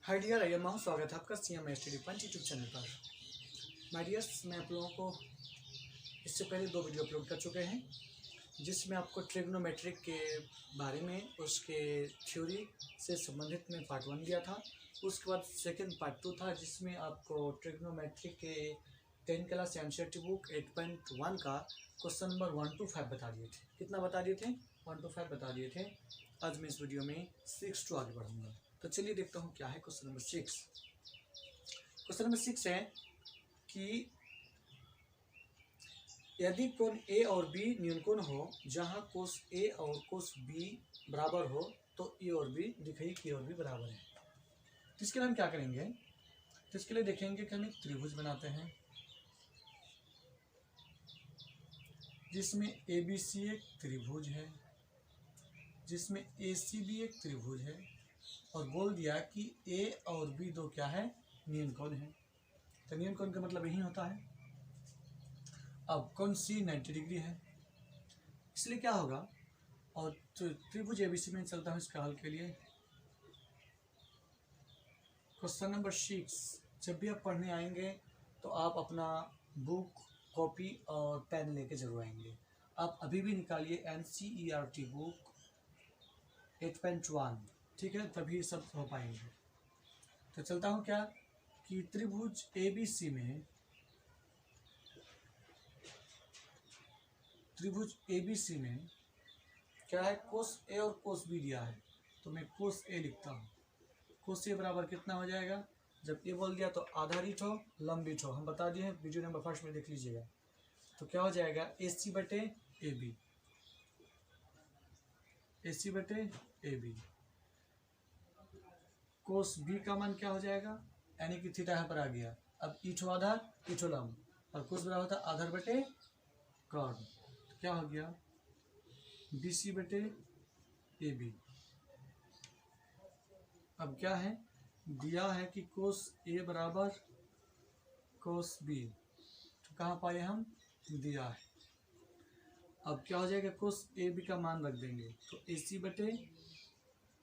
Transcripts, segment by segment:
Hi dear, I am माहू। स्वागत है आपका CM स्टडी पंच यूट्यूब चैनल पर। माय डियर्स, मैं आप लोगों को इससे पहले 2 वीडियो अपलोड कर चुके हैं जिसमें आपको ट्रिग्नोमेट्रिक के बारे में उसके थ्योरी से संबंधित में पार्ट 1 दिया था। उसके बाद सेकंड पार्ट 2 था जिसमें आपको ट्रिग्नोमेट्रिक के 10 क्लास एनसीईआरटी बुक 8.1 का क्वेश्चन नंबर 1 to 5 बता दिए थे। कितना बता दिए थे? 1 to 5 बता दिए थे। आज मैं इस वीडियो में 6 to आगे बढ़ूंगा। तो चलिए देखता हूँ क्या है क्वेश्चन नंबर 6। क्वेश्चन नंबर 6 है कि यदि कोण ए और बी न्यूनकोण हो जहाँ कोस ए और कोस बी बराबर हो तो ए और बी दिखाइए कि ए और बी बराबर है। तो इसके लिए हम क्या करेंगे? तो इसके लिए देखेंगे कि हम एक त्रिभुज बनाते हैं जिसमें ए बी सी एक त्रिभुज है, जिसमें ए सी भी एक त्रिभुज है, और बोल दिया कि ए और बी दो क्या है? न्यूनकोण है। तो न्यूनकोण का मतलब यही होता है। अब कोण सी 90 डिग्री है, इसलिए क्या होगा? और त्रिभुज एबीसी में चलता हूँ इसका हल के लिए। क्वेश्चन नंबर 6 जब भी आप पढ़ने आएंगे तो आप अपना बुक, कॉपी और पेन लेके जरूर आएंगे। आप अभी भी निकालिए NCERT बुक 8.1, ठीक है? तभी सब हो पाएंगे। तो चलता हूँ क्या कि त्रिभुज ABC में क्या है? कोस ए और कोस बी दिया है, तो मैं कोस ए लिखता हूँ। कोस ए बराबर कितना हो जाएगा? जब ए बोल दिया तो आधारित हो लंबित हो, हम बता दिए हैं, वीडियो नंबर 1 में देख लीजिएगा। तो क्या हो जाएगा? AC बटे AB, AC बटे AB। कोस बी का मान क्या हो जाएगा? यानी कि थीटा यहाँ पर आ गया। अब ईठो आधार ईठो लंब, और कोस बराबर होता है आधार बटे कर्ण। तो क्या हो गया? BC बटे AB। अब क्या है? दिया है कि कोस ए बराबर कोस बी, तो कहाँ पाए हम? दिया है। अब क्या हो जाएगा? कोस ए बी का मान रख देंगे तो AC बटे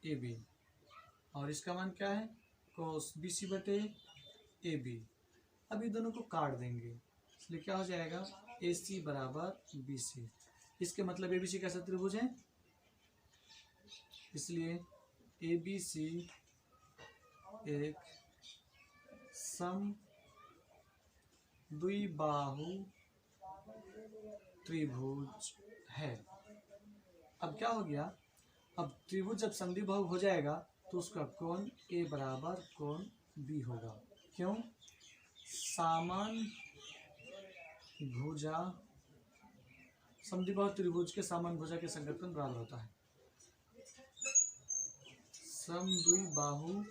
AB, और इसका मान क्या है? कोस BC बटे AB। अब ये दोनों को काट देंगे, इसलिए क्या हो जाएगा? AC बराबर BC। इसके मतलब ABC कैसा त्रिभुज है, इसलिए ABC एक सम द्विबाहु त्रिभुज है। अब क्या हो गया? अब त्रिभुज जब समद्विबाहु हो जाएगा तो उसका कोण A बराबर कोण B होगा। क्यों? समान भुजा, समद्विबाहु त्रिभुज के समान भुजा के संगत कोण बराबर होता है। समद्विबाहु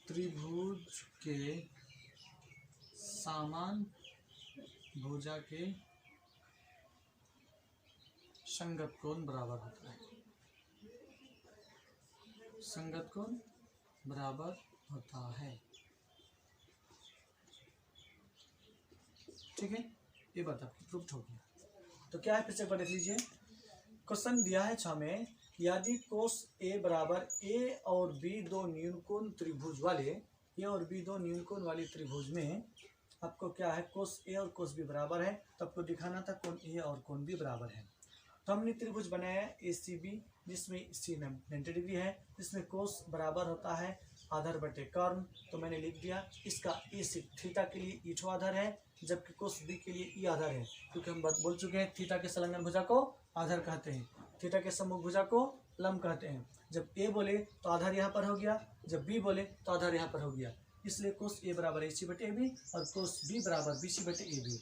त्रिभुज के समान भुजा के संगत कोण बराबर होता है। संगत कोण बराबर होता है, ठीक है? ये बात आपकी प्रूफ हो गया। तो क्या है, फिर से एक बार देख लीजिए। क्वेश्चन दिया है 6 में, यदि कोस ए बराबर ए और बी दो न्यूनकोण त्रिभुज वाले, ए और बी दो न्यूनकोण वाले त्रिभुज में आपको क्या है? कोस ए और कोस बी बराबर है, तो आपको दिखाना था कोण ए और कोण बी बराबर है। तो हमने त्रिभुज बनाया ACB जिसमें C 90 डिग्री है, जिसमें कोस बराबर होता है आधार बटे कर्ण। तो मैंने लिख दिया इसका AC थीटा के लिए ईठो आधार है, जबकि कोस B के लिए ई आधार है, क्योंकि हम बोल चुके हैं थीटा के संलग्न भुजा को आधार कहते हैं, थीटा के सम्मुख भुजा को लंब कहते हैं। जब A बोले तो आधार यहाँ पर हो गया, जब B बोले तो आधार यहाँ पर हो गया, इसलिए कोस A बराबर AC बटे AB और कोस B बराबर BC बटे AB।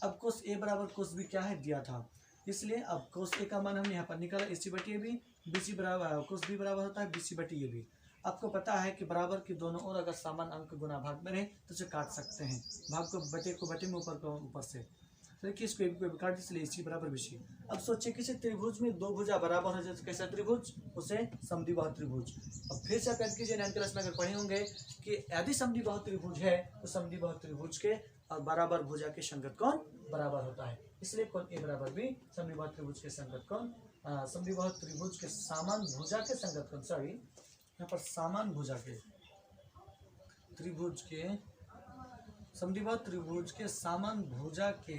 अब कोस A बराबर कोस B क्या है? दिया था, इसलिए अब कोस A का मान हमने यहाँ पर निकाला AC बटे AB। BC बराबर कोस B बराबर होता है BC बटे AB। आपको पता है कि बराबर के दोनों ओर अगर समान अंक गुना भाग में रहे तो उसे काट सकते हैं, भाग को बटे में ऊपर से। तो देखिए इसको AB को काट, इसलिए AC बराबर BC। अब सोचिए किसी त्रिभुज में दो भुजा बराबर हो जाए तो कैसा त्रिभुज? उसे समद्विबाहु त्रिभुज। अब फिर से आप याद कीजिए, 9th क्लास में अगर पढ़े होंगे कि यदि समद्विबाहु त्रिभुज है तो समद्विबाहु त्रिभुज के और बराबर भुजा के संगत कोण बराबर होता है, इसलिए कोण A बराबर B समद्विबाहु त्रिभुज के संगत कोण समद्विबाहु त्रिभुज के समान भुजा के संगत कोण यहाँ पर समान भुजा के त्रिभुज के समद्विबाहु त्रिभुज के समान भुजा की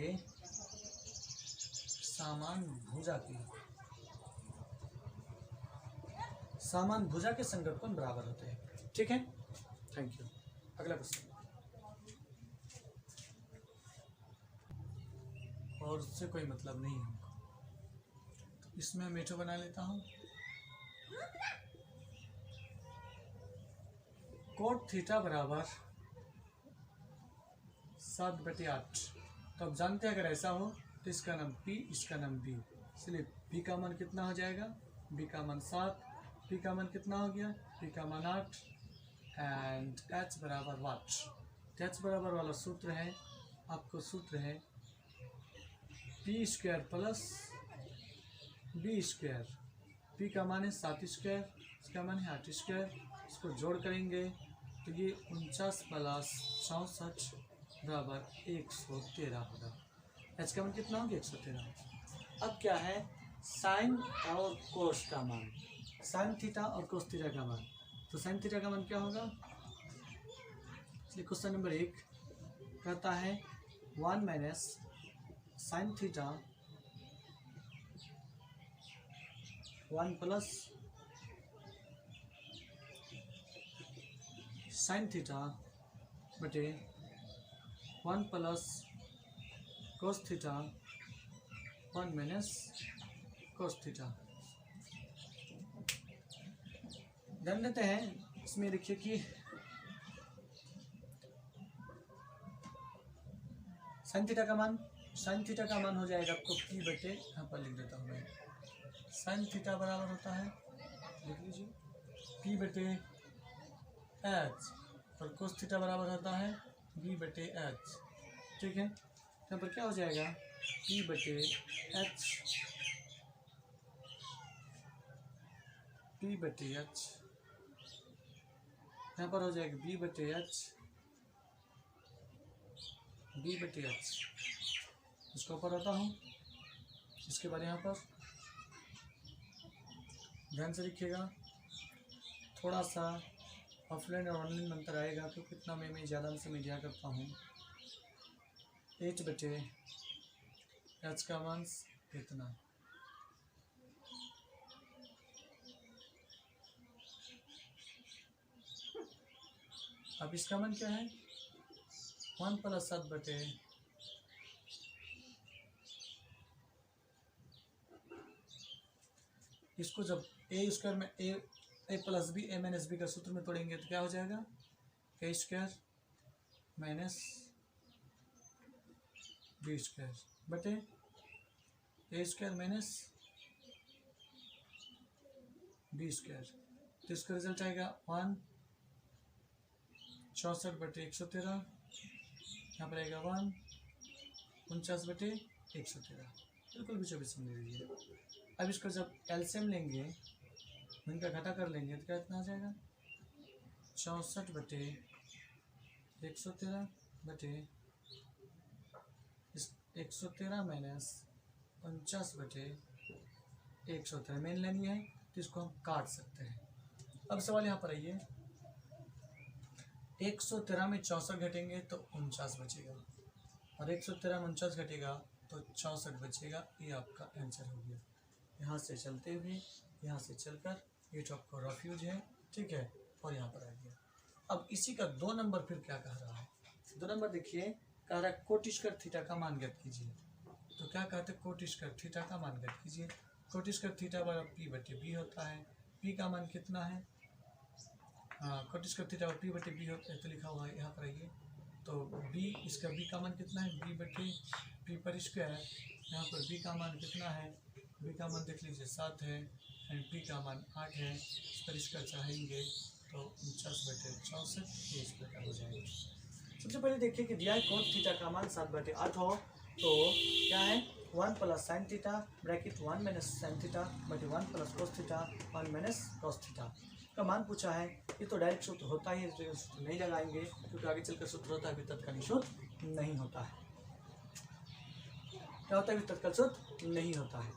समान भुजा के संगत कोण बराबर होते हैं। ठीक है, थैंक यू। अगला क्वेश्चन, और उससे कोई मतलब नहीं है हमको, तो इसमें मेठो बना लेता हूँ। कोट थीटा बराबर 7/8। तो अब जानते हैं अगर ऐसा हो तो इसका नाम P, इसका नाम B, इसलिए P का मान कितना हो जाएगा, B का मान 7, P का मान कितना हो गया, P का मान 8 एंड H बराबर वाट। H बराबर वाला सूत्र है, आपको सूत्र है P² प्लस B²। P का मान है 7², इसका मान है 8², इसको जोड़ करेंगे तो ये 49 प्लस 64 बराबर 113 होगा। H का मान कितना हो गया, 113। अब क्या है, साइन और कोस का मान, साइन थीटा और कोस थीटा का मान। तो साइन थीटा का मान क्या होगा, इसलिए क्वेश्चन नंबर 1 कहता है 1 minus sine theta 1 plus sine theta बटे 1 plus cos theta 1 minus cos theta. ध्यान देते हैं इसमें, देखिए कि साइन थीटा का मान हो जाएगा आपको P बटे, यहाँ पर लिख देता हूँ मैं, साइन थीटा बराबर होता है, लिख लीजिए P बटे H, और कोस थीटा बराबर होता है B बटे H। ठीक है, यहाँ पर क्या हो जाएगा, P बटे H, P बटे H, यहाँ पर हो जाएगा B बटे H, B बटे H। इसको ऊपर होता हूँ, इसके बाद यहाँ पर ध्यान से लिखिएगा, थोड़ा सा ऑफलाइन और ऑनलाइन में अंतर आएगा, क्योंकि इतना मैं ज़्यादा से मैं दिया करता हूँ। H बटे H का मान इतना, अब इसका मान क्या है, 1 प्लस 7 बटे इसको जब A² में A plus B A minus B का सूत्र में तोड़ेंगे तो क्या हो जाएगा, A² माइनस B² बटे A² माइनस B²। तो इसका रिजल्ट आएगा 1 64 बटे 113, यहाँ पर आएगा 1 49 बटे 113, बिल्कुल भी 24 समझ लीजिए। अब इसको जब एलसीएम लेंगे, इनका घटा कर लेंगे तो क्या इतना आ जाएगा, 64 बटे 113 बटे 113 माइनस 49 बटे 113। मेन लेनी है तो इसको हम काट सकते हैं। अब सवाल यहाँ पर आइए, 113 में 64 घटेंगे तो 49 बचेगा, और 113 में 49 घटेगा तो 64 बचेगा। ये आपका आंसर हो गया। यहाँ से चलते हुए यहाँ से चलकर ये तो आपका रफ यूज है, ठीक है, और यहाँ पर आ गया। अब इसी का 2 नंबर फिर क्या कह रहा है, 2 नंबर देखिए, कह रहा है कोट स्क्वायर थीटा का मान ज्ञात कीजिए। तो क्या कहते हैं, कोट स्क्वायर थीटा का मान ज्ञात कीजिए। कोट स्क्वायर थीटा बराबर P बटे B होता है। P का मान कितना है, हाँ, कोट स्क्वायर थीटा P बटे B होता है, तो लिखा हुआ है यहाँ पर आइए। तो B, इसका B का मान कितना है, B बटे P पर स्क्वायर। यहाँ पर B का मान कितना है, B का मान देख लीजिए 7 है, एंड P का मान 8 है। इस पर स्क्वायर चाहेंगे तो 49 बटे 64 ये इस प्रकार हो जाएगा। सबसे पहले देखिए कि दिया है कोट थीटा का मान 7 बटे 8 हो, तो क्या है, 1 plus sine theta bracket 1 minus sine theta बटे 1 plus cos theta 1 minus cos theta का मान पूछा है। ये तो डायरेक्ट सूत्र होता ही है, तो सूत्र नहीं लगाएंगे क्योंकि आगे चलकर सूत्र होता है, अभी तत्कालीन सूत्र नहीं होता है। क्या होता है, अभी तत्काल सूत्र नहीं होता है।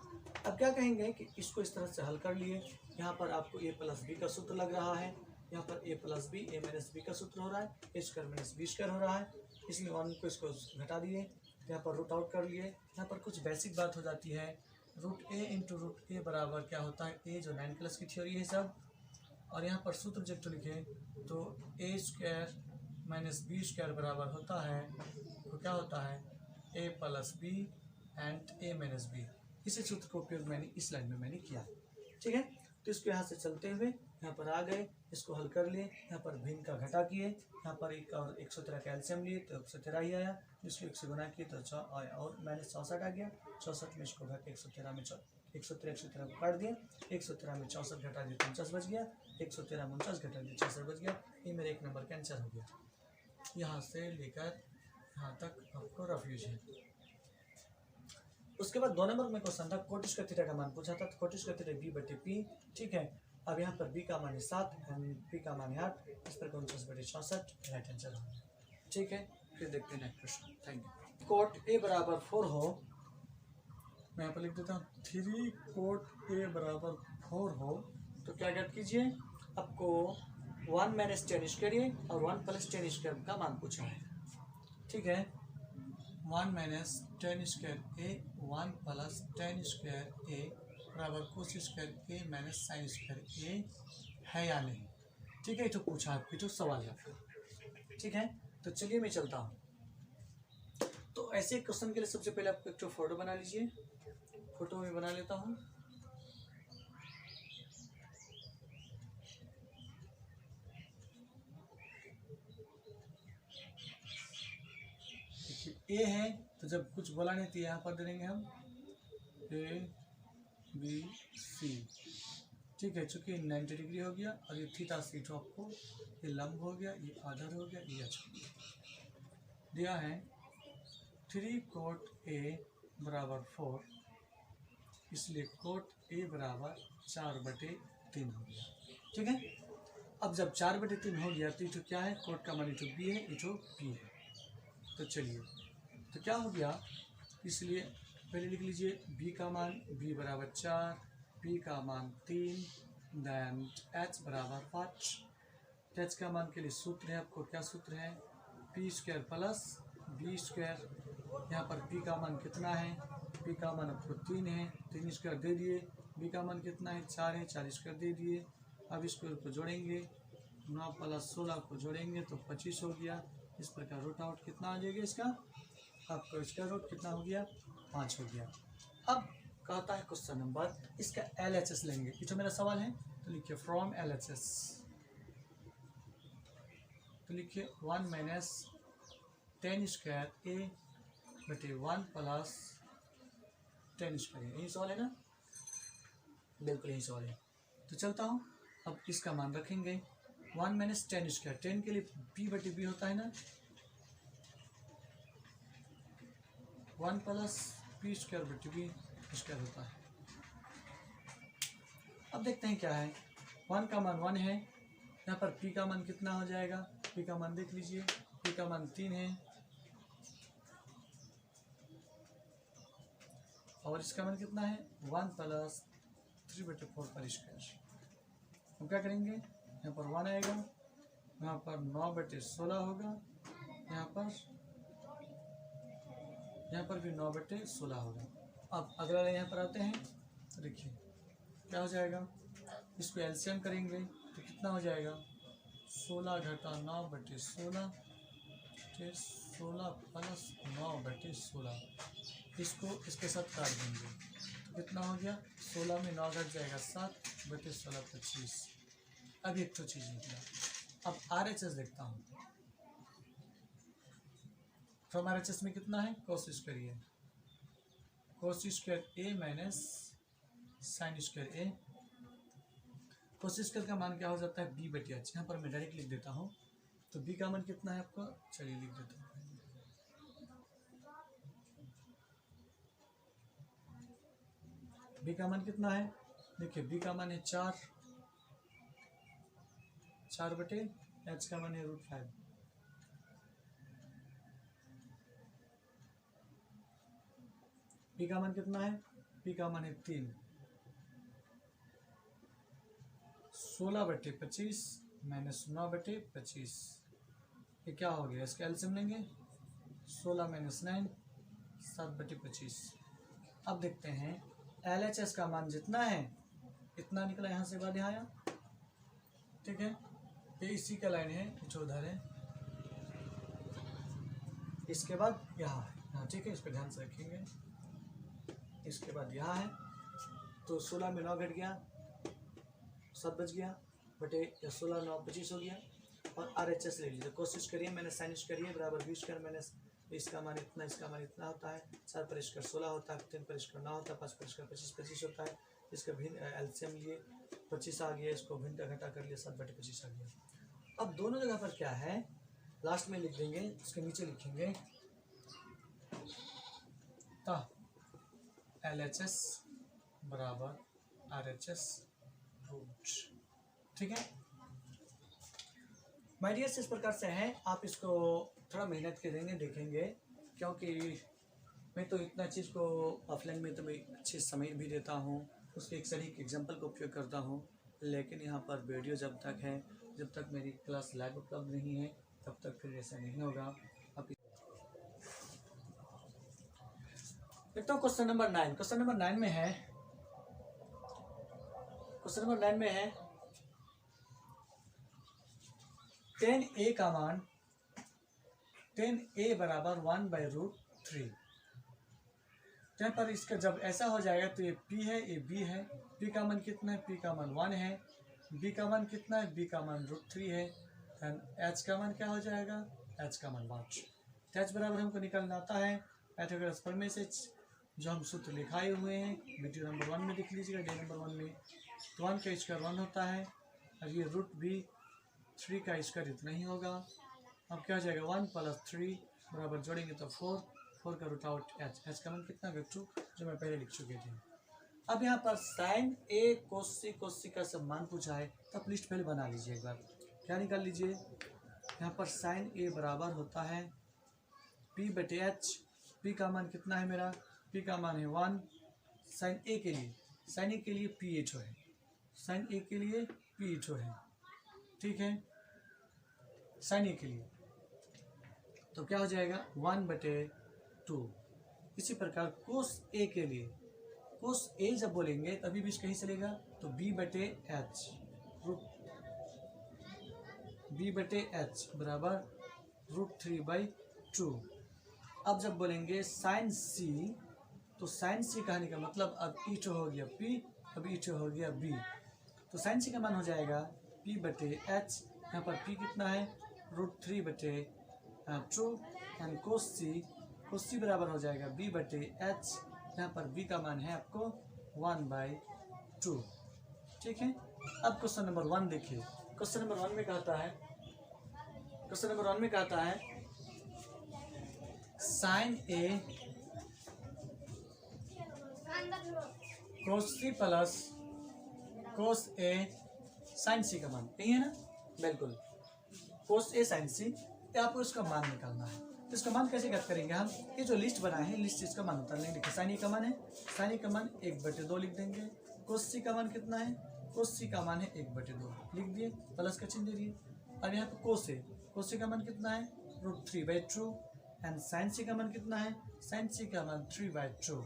अब क्या कहेंगे कि इसको इस तरह से हल कर लिए यहाँ पर आपको a प्लस बी का सूत्र लग रहा है, यहाँ पर a plus b a minus b का सूत्र हो रहा है, a square minus b square हो रहा है, इसमें 1 को इसको घटा दिए, यहाँ पर रूट आउट कर लिए। यहाँ पर कुछ बेसिक बात हो जाती है, रूट a इंटू रूट ए बराबर क्या होता है, a जो 9 क्लास की थ्योरी है सब, और यहाँ पर सूत्र जब तो लिखे तो a square minus b square बराबर होता है, तो क्या होता है a plus b and a minus b. इसी सूत्र का उपयोग मैंने इस लाइन में मैंने किया, ठीक है। तो इसको यहाँ से चलते हुए यहाँ पर आ गए, इसको हल कर लिए, यहाँ पर भिन्न का घटा किए, यहाँ पर 113 का एलसीएम लिए तो 113 ही आया, इसको 1 से गुना किए तो 6 आया और माइनस 64 आ गया। 64 में इसको घटा 113 में 113 को काट दिए, 113 में 64 घटा दिए 49 बच गया, 113 में 49 घटा दिए 66 बच गया। ये मेरे एक नंबर का आंसर हो गया। यहाँ से लेकर यहाँ तक आपको रफ यूज है। उसके बाद 2 नंबर में क्वेश्चन था कोटिश का थीटा का मान पूछा था, तो कोटिश का थीटा b बटे p, ठीक है। अब यहाँ पर b का मान है 7 एंड p का मान है 8, इस पर 49 बटे 66 राइट आंसर हो, ठीक है। फिर देखते हैं next question, thank you. Cot a बराबर 4 हो, मैं यहाँ पर लिख देता हूँ 3 कोट a बराबर 4 हो, तो क्या ज्ञात कीजिए, आपको 1 माइनस टेन स्क्वायर और 1 प्लस टेन स्क्वायर का मान पूछा है, ठीक है। 1 माइनस टेन स्क्वायर ए 1 प्लस टेन स्क्वायर ए बराबर कोस स्क्वायर ए माइनस साइन स्क्वायर ए है या नहीं, ठीक है। तो पूछा आपकी तो सवाल है, ठीक है। तो चलिए मैं चलता हूँ। तो ऐसे क्वेश्चन के लिए सबसे पहले आप एक फोटो बना लीजिए, फोटो में बना लेता हूँ। ए है तो जब कुछ बोला नहीं तो यहाँ पर दे देंगे हम ए बी सी, ठीक है। चूंकि 90 डिग्री हो गया और ये थीटा सीट आपको ये लंब हो गया, ये आधार हो गया, ये अच्छा दिया है 3 कोट ए बराबर 4, इसलिए कोट ए बराबर 4/3 हो गया, ठीक है। अब जब 4/3 हो गया तो क्या है, कोट का मान इटो बी है, इटो पी है। तो चलिए तो क्या हो गया, इसलिए पहले लिख लीजिए b का मान b बराबर 4, p का मान 3, देन h बराबर 5। h का मान के लिए सूत्र है, आपको क्या सूत्र है, p square plus b square. यहाँ पर p का मान कितना है, p का मान आपको 3 है, 3 स्क्वायर दे दिए, b का मान कितना है 4 है, 4 स्क्वायर दे दिए। अब स्क्वायर को जोड़ेंगे, 9 प्लस 16 को जोड़ेंगे तो 25 हो गया। इस प्रकार रूट आउट कितना आ जाएगा इसका, आपका इसका रूट कितना हो गया 5 हो गया। अब कहता है क्वेश्चन नंबर, इसका LHS लेंगे, ये जो मेरा सवाल है, तो लिखिए फ्रॉम LHS, तो लिखिए 1 माइनस टेन स्क्वायर ए बटे 1 प्लस टेन स्क्वायर, यही सवाल है ना, बिल्कुल यही सवाल है। तो चलता हूँ, अब इसका मान रखेंगे 1 माइनस टेन स्क्वायर, 10 के लिए p बटे b होता है ना, 1 प्लस p स्क्वायर बटे b स्क्वायर होता है। अब देखते हैं क्या है, 1 का मान 1 है, यहाँ पर p का मान कितना हो जाएगा, p का मान देख लीजिए, p का मान 3 है और इसका मान कितना है 1 प्लस 3/4 पर स्क्वायर। हम क्या करेंगे, यहाँ पर 1 आएगा, यहाँ पर 9/16 होगा, यहाँ पर भी 9/16 होगा। अब अगला यहाँ पर आते हैं, तो देखिए क्या हो जाएगा, इसको एलसीएम करेंगे तो कितना हो जाएगा 16 घटा 9/16, 16 प्लस 9/16, इसको इसके साथ काट देंगे तो कितना हो गया, 16 में 9 घट जाएगा 7/16 25। अब एक तो चीज़ निकला। अब RHS देखता हूँ, फ्रॉम RHS में कितना है, कोस स्क्वायर ए, कोस स्क्वायर ए माइनस साइन स्क्वायर ए। कोस स्क्वायर का मान क्या हो जाता है b/h, यहाँ पर मैं डायरेक्ट लिख देता हूँ। तो b का मान कितना है आपका, चलिए लिख देता हूँ, b का मान कितना है, देखिए b का मान है 4/h का मान है √5। p का मान कितना है, p का मान है 3, 16/25 माइनस 9/25, ये क्या हो गया, इसका एलसीएम लेंगे 16 माइनस 9 7/25। अब देखते हैं LHS का मान जितना है इतना निकला, यहाँ से बाद यहाँ आया, ठीक है। ये इसी का लाइन है जो उधर है, इसके बाद यहाँ है, ठीक है, इस पर ध्यान से रखेंगे। इसके बाद यहाँ है, तो 16 में 9 घट गया, 7 बच गया बटे 16 9 25 हो गया। और RHS ले लीजिए, कोशिश करिए मैंने साइनिश करिए बराबर 20 कर माइनस इसका मान इतना, इसका मान इतना होता है, 4 पर इसका 16 होता है, 3 पर इसका 9 होता है, 5 पर इसका 25 होता है। इसका भिन्न एलसीएम लिए 25 आ गया, इसको भिन्न घटा कर लिया 7/25 आ गया। अब दोनों जगह पर क्या है लास्ट में लिख देंगे, उसके नीचे लिखेंगे LHS बराबर RHS रूट, ठीक है। माय डियर्स, इस प्रकार से है, आप इसको थोड़ा मेहनत करेंगे देखेंगे, क्योंकि मैं तो इतना चीज़ को ऑफलाइन में तो मैं अच्छे समय भी देता हूँ, उसके एक सही एग्जांपल का उपयोग करता हूँ, लेकिन यहाँ पर वीडियो जब तक है, जब तक मेरी क्लास लाइव उपलब्ध नहीं है तब तक फिर ऐसा नहीं होगा। अब देखता हूँ क्वेश्चन नंबर 9। क्वेश्चन नंबर 9 में है, क्वेश्चन नंबर 9 में है 10a का मान 10a बराबर 1/√3। यहाँ पर इसका जब ऐसा हो जाएगा तो ये p है, ये b है। p का मान कितना है, p का मान 1 है। b का मान कितना है, b का मान √3 है। h का मान क्या हो जाएगा, h का मान 1। h बराबर हमको निकालना आता है पाइथागोरस प्रमेय से, जो हम सूत्र लिखाए हुए हैं वीडियो नंबर 1 में लिख लीजिएगा, डे नंबर 1 में। तो 1 का स्क्वायर 1 होता है, और ये √3 का स्क्वायर इतना ही होगा। अब क्या हो जाएगा, 1 + 3 बराबर जोड़ेंगे तो 4 का रूट आउट h का मान कितना, 2, जो मैं पहले लिख चुके थे। अब यहाँ पर साइन a cos c का सब मान पूछा है, तो आप लिस्ट पहले बना लीजिए एक बार। क्या निकाल लीजिए, यहाँ पर साइन a बराबर होता है p/h। p का मान कितना है मेरा, p का मान है 1। साइन a के लिए, साइन a के लिए ph है, साइन a के लिए ph है, ठीक है, साइन a के लिए। तो क्या हो जाएगा 1/2। इसी प्रकार कोस a के लिए, कोस a जब बोलेंगे तभी भी कहीं चलेगा, तो b/h बराबर √3/2। अब जब बोलेंगे साइन c, तो साइन c कहने का मतलब अब इच हो गया p, अब इच हो गया b, तो साइन c का मान हो जाएगा p/h। यहाँ पर p कितना है, √3/2। एंड कोस c बराबर हो जाएगा b/h। यहाँ पर b का मान है आपको 1/2, ठीक है। अब क्वेश्चन नंबर 1 देखिए। क्वेश्चन नंबर 1 में कहता है, क्वेश्चन नंबर 1 में कहता है sine a cos c plus cos a sine c का मान, यही है ना, बिल्कुल। cos a साइन c, आपको इसका मान निकालना है। तो इसका मान कैसे ज्ञात करेंगे हम, ये जो लिस्ट बनाए हैं, लिस्ट इसका मान होता है। देखिए साइन a का मान है, साइन a का मान 1/2 लिख देंगे। cos c का मान कितना है, cos c का मान है 1/2 लिख दिए, प्लस का चिन्ह दे दिए। अब यहाँ पे cos a का मान कितना है, √3/2। एंड साइन c का मान कितना है, साइन c का मान 3/2।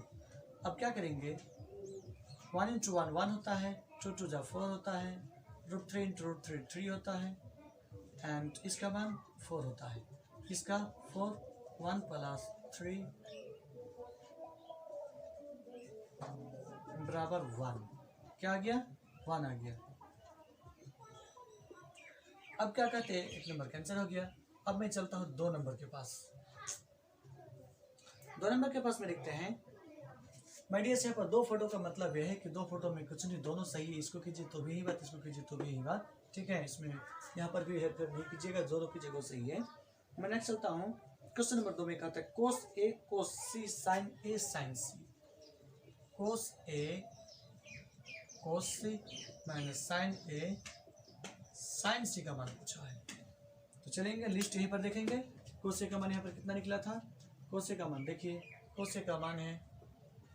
अब क्या करेंगे, 1 × 1 1 होता है, 2 × 2 4 होता है, √3 × √3 3 होता है, एंड इसका मान 4 होता है। इसका 4, 1 + 3 बराबर 1। क्या आ गया, 1 आ गया। अब क्या कहते हैं, 1 नंबर कैंसिल हो गया। अब मैं चलता हूँ 2 नंबर के पास। 2 नंबर के पास में लिखते हैं माय डियर, यहाँ पर 2 फोटो का मतलब यह है कि 2 फोटो में कुछ नहीं, दोनों सही है। इसको कीजिए तो भी यही बात, इसको कीजिए तो भी यही बात, ठीक है। इसमें यहाँ पर भी हेल्प नहीं कीजिएगा, दोनों की जगह सही है। मैं नेक्स्ट चलता हूँ। क्वेश्चन नंबर 2 में कहता है cos a cos c sin a sin c। cos a cos c minus sin a sin c का मान पूछा है। तो चलेंगे लिस्ट यहीं पर देखेंगे। cos a का मान यहाँ पर कितना निकला था, cos a का मान देखिए, cos a का मान है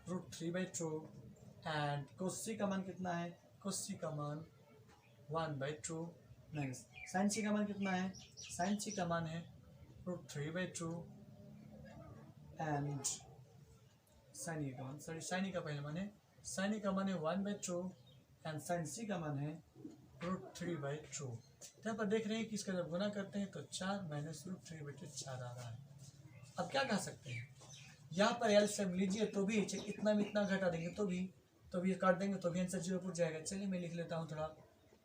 √3/2। एंड cos c का मान कितना है, cos c का मान 1/2 माइनस साइन सी का मान कितना है, साइन सी का मान है √3/2 एंड साइन ई का मान, सॉरी साइन ई का पहले मान है, साइन ई का मान है 1/2 एंड साइन सी का मान है √3/2। यहाँ पर देख रहे हैं कि इसका जब गुना करते हैं तो 4 माइनस √3/4 आ रहा है। अब क्या कह सकते हैं, यहाँ पर एलसीएम लीजिए तो भी इतना में इतना घटा देंगे तो भी काट देंगे तो भी आंसर 0 पर जाएगा। चलिए मैं लिख लेता हूँ थोड़ा,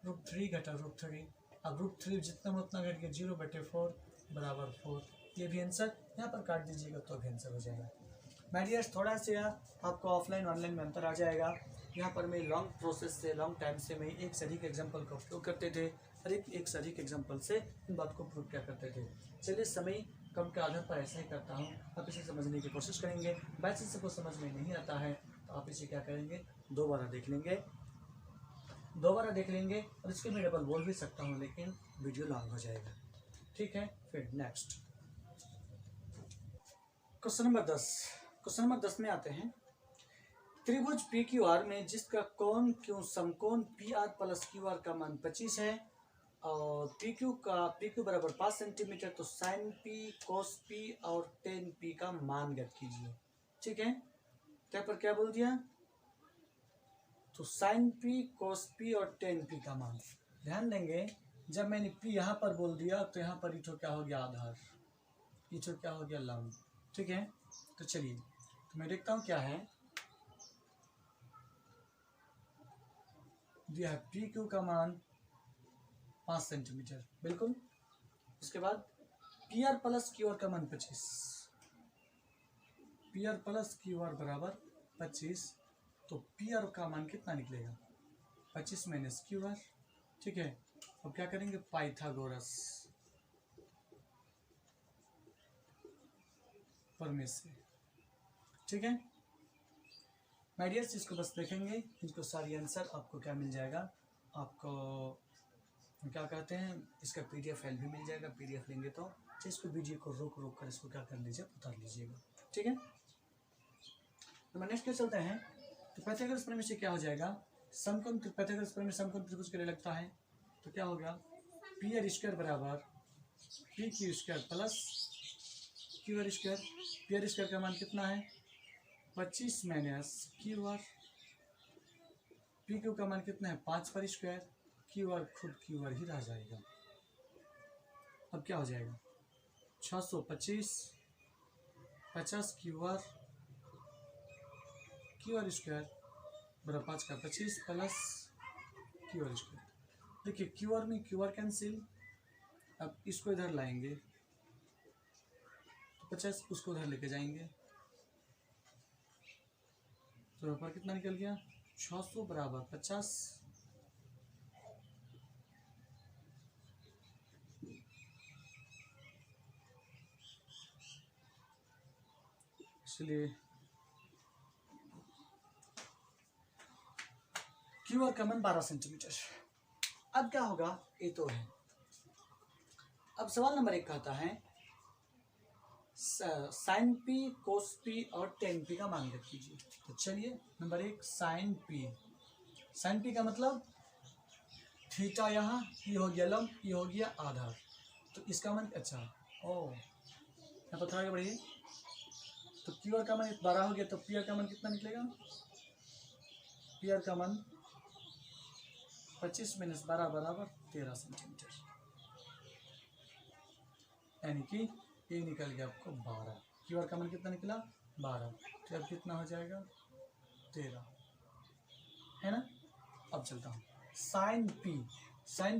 √3 घटा √3, अब √3 जितना में उतना घट के 0/4 बराबर 4, ये भी आंसर यहाँ पर काट दीजिएगा तो भी आंसर हो जाएगा। माय डियर्स, थोड़ा सा आपको ऑफलाइन ऑनलाइन में अंतर आ जाएगा। यहाँ पर मैं लॉन्ग प्रोसेस से लॉन्ग टाइम से मैं एक से अधिक एग्जाम्पल का उपयोग करते थे और एक से अधिक एग्जाम्पल से इन बात को प्रूव क्या करते थे। चलिए समय कम के आधार पर ऐसा ही करता हूँ, आप इसे समझने की कोशिश करेंगे। वैसे से कुछ समझ में नहीं आता है तो आप इसे क्या करेंगे, दोबारा देख लेंगे और इसके मैं डबल बोल भी सकता हूँ लेकिन वीडियो लॉन्ग हो जाएगा। ठीक है, फिर नेक्स्ट क्वेश्चन नंबर 10 में आते हैं। त्रिभुज PQR में जिसका कोण क्यों समकोण PR प्लस QR का मान 25 है और PQ बराबर 5 सेंटीमीटर, तो साइन P cos P और tan P का मान ज्ञात कीजिए। ठीक है, क्या पर क्या बोल दिया, तो साइन P cos P और tan P का मान। ध्यान देंगे जब मैंने P यहाँ पर बोल दिया तो यहाँ पर इधर क्या हो गया आधार, इधर क्या हो गया लंब। ठीक है, तो चलिए तो मैं देखता हूँ क्या है, दिया है PQ का मान 5 सेंटीमीटर बिल्कुल। उसके बाद PR प्लस QR का मान 25, PR प्लस QR बराबर 25, तो PR का मान कितना निकलेगा 25 माइनस QR। ठीक है, अब क्या करेंगे, पाइथागोरस प्रमेय से। ठीक है माय डियर्स, इसको बस देखेंगे, इसको सारी आंसर आपको क्या मिल जाएगा, आपको क्या कहते हैं, इसका PDF फाइल भी मिल जाएगा। PDF लेंगे तो इसको वीडियो को रोक कर इसको क्या कर लीजिए, उतार लीजिएगा। ठीक है, तो नेक्स्ट क्या चलते हैं, तो पाइथागोरस प्रमेय से क्या हो जाएगा, समकोण पाइथागोरस प्रमेय समकोण त्रिभुज के लिए लगता है, तो क्या हो गया PR² बराबर PQ² प्लस QR²। PR² का मान कितना है 25 माइनस QR, PQ का मान कितना है 5 पर स्क्वायर, QR खुद QR ही रह जाएगा। अब क्या हो जाएगा 625 50 QR² बराबर 5 का 25 प्लस QR²। देखिए QR में QR कैंसिल, अब इसको इधर लाएंगे तो 50 उसको उधर लेके जाएंगे तो यहाँ पर कितना निकल गया 600 बराबर 50, इसलिए QR का मान 12 सेंटीमीटर। अब क्या होगा, ये तो है। अब सवाल नंबर 1 कहता है साइन P cos P और tan P का मान ज्ञात कीजिए। तो चलिए नंबर 1 साइन P का मतलब थीटा, यहाँ ये हो गया लंब, ये हो गया आधार, तो इसका मान अच्छा यहाँ पर थोड़ा बढ़िए, तो QR का मान 12 हो गया, तो PR का मान कितना निकलेगा, PR का मान 25 माइनस 12 बराबर 13 सेंटीमीटर, यानी कि ये निकल गया आपको 12। QR का मान कितना निकला 12, तो अब कितना हो जाएगा 13, है ना। अब चलता हूँ साइन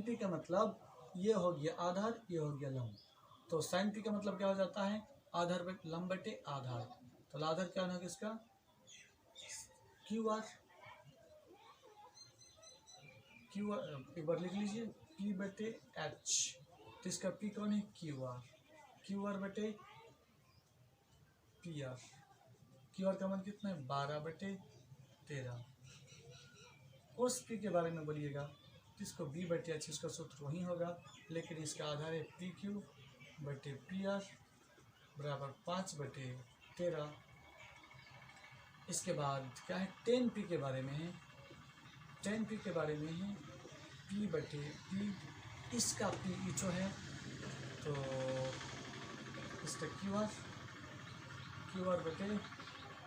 P का मतलब ये हो गया आधार, ये हो गया लंब, तो साइन P का मतलब क्या हो जाता है आधार बटे लंब बटे आधार, तो आधार क्या होगा इसका QR एक बार लिख लीजिए P बटे H, तो इसका P कौन है QR बटे PR, QR का मान कितना है 12 बटे 13। cos P के बारे में बोलिएगा तो इसको B बटे H, इसका सूत्र वही होगा, लेकिन इसका आधार है PQ बटे PR बराबर 5 बटे 13। इसके बाद क्या है tan P के बारे में है, tan P के बारे में है पी बटे पी, इसका पी जो है तो इसका क्यू आर बटे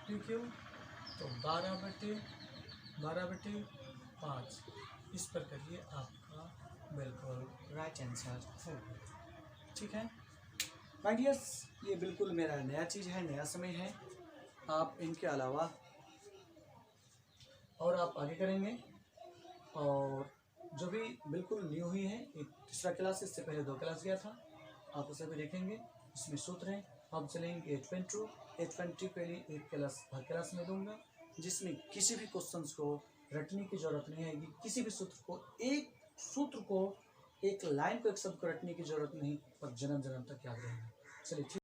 पी क्यू, तो 12/5 इस पर करिए, आपका बिल्कुल राइट आंसर होगा। ठीक है माय डियर्स, ये बिल्कुल मेरा नया चीज़ है, नया समय है। आप इनके अलावा और आप आगे करेंगे, और जो भी बिल्कुल न्यू हुई है, एक तीसरा क्लास, इससे पहले 2 क्लास गया था, आप उसे भी देखेंगे। इसमें सूत्र हैं, हम चलेंगे 8.2 पहले एक क्लास हर क्लास में दूंगा, जिसमें किसी भी क्वेश्चंस को रटने की जरूरत नहीं है। किसी भी सूत्र को, एक लाइन को, एक शब्द को रटने की जरूरत नहीं, पर जन्म जन्म तक याद रहेगा। चलिए ठीक।